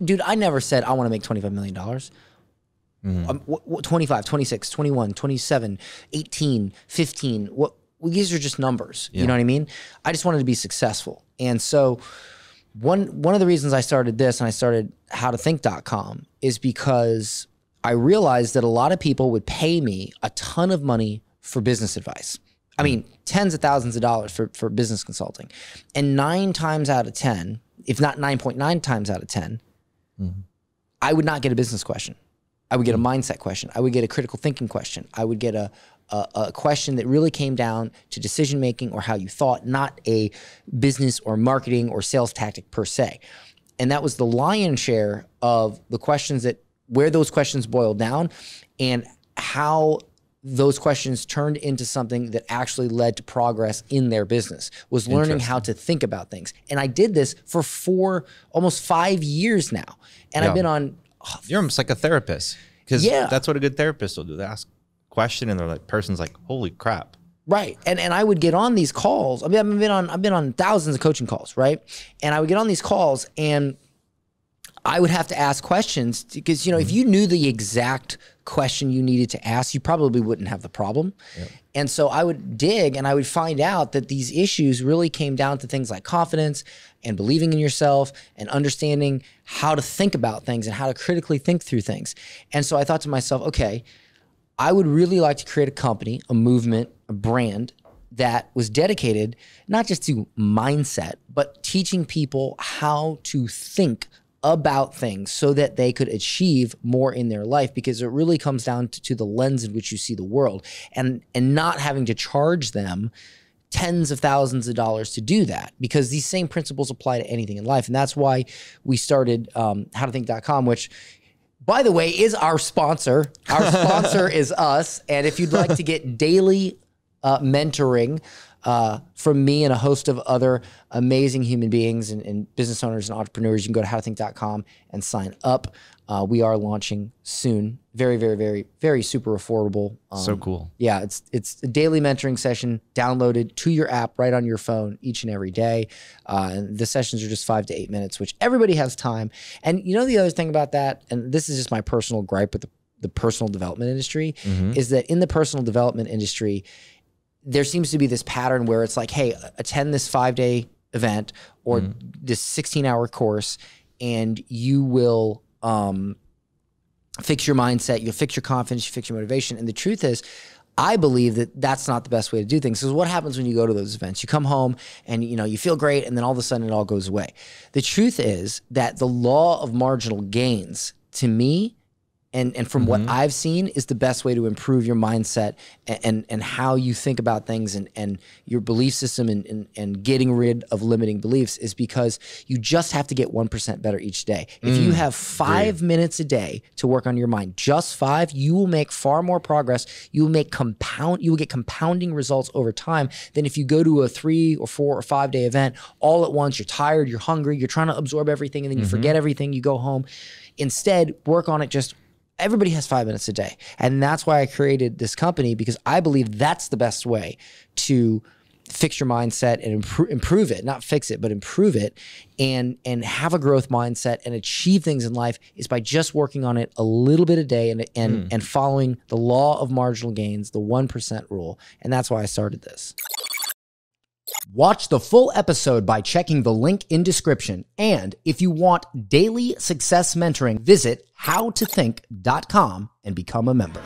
Dude, I never said I want to make $25 million. 25, 26, 21, 27, 18, 15. These are just numbers. You know what I mean? I just wanted to be successful. And so one of the reasons I started this and I started howtothink.com is because I realized that a lot of people would pay me a ton of money for business advice. I mean, tens of thousands of dollars for business consulting. And 9 times out of 10, if not 9.9 times out of 10, I would not get a business question. I would get a mindset question. I would get a critical thinking question. I would get a question that really came down to decision making or how you thought, not a business or marketing or sales tactic per se. And that was the lion's share of the questions where those questions boiled down and how those questions turned into something that actually led to progress in their business, was learning how to think about things. And I did this for almost 5 years now. And I've been on... You're almost like a therapist, because that's what a good therapist will do. They ask a question and the person's like, holy crap. Right. And I would get on these calls. I mean, I've been on thousands of coaching calls, right? And I would get on these calls and I would have to ask questions because, if you knew the exact question you needed to ask, you probably wouldn't have the problem. And so I would dig and I would find out that these issues really came down to things like confidence and believing in yourself and understanding how to think about things and how to critically think through things. And so I thought to myself, okay, I would really like to create a company, a movement, a brand that was dedicated not just to mindset, but teaching people how to think about things so that they could achieve more in their life, because it really comes down to the lens in which you see the world and not having to charge them tens of thousands of dollars to do that, because these same principles apply to anything in life. And that's why we started howtothink.com, which, by the way, is our sponsor. Our sponsor is us. And if you'd like to get daily mentoring from me and a host of other amazing human beings and business owners and entrepreneurs, you can go to howtothink.com and sign up. We are launching soon. Very, very, very, very super affordable. So cool. Yeah, it's a daily mentoring session downloaded to your app right on your phone each and every day. And the sessions are just 5 to 8 minutes, which everybody has time. And the other thing about that, and this is just my personal gripe with the personal development industry, is that in the personal development industry, there seems to be this pattern where it's like, hey, attend this 5-day event or this 16-hour course and you will fix your mindset, you'll fix your confidence, you fix your motivation. And the truth is, I believe that that's not the best way to do things. Because what happens when you go to those events? You come home and you feel great and then all of a sudden it all goes away. The truth is that the law of marginal gains, to me, and from what I've seen, is the best way to improve your mindset and how you think about things and your belief system and getting rid of limiting beliefs, is because you just have to get 1% better each day. If you have 5 minutes a day to work on your mind, just 5, you will make far more progress. You will get compounding results over time than if you go to a 3 or 4 or 5 day event all at once. You're tired, you're hungry, you're trying to absorb everything, and then you forget everything, you go home. Instead, work on it just everybody has 5 minutes a day. And that's why I created this company, because I believe that's the best way to fix your mindset and improve it, not fix it, but improve it and have a growth mindset and achieve things in life, is by just working on it a little bit a day and following the law of marginal gains, the 1% rule. And that's why I started this. Watch the full episode by checking the link in description. And if you want daily success mentoring, visit howtothink.com and become a member.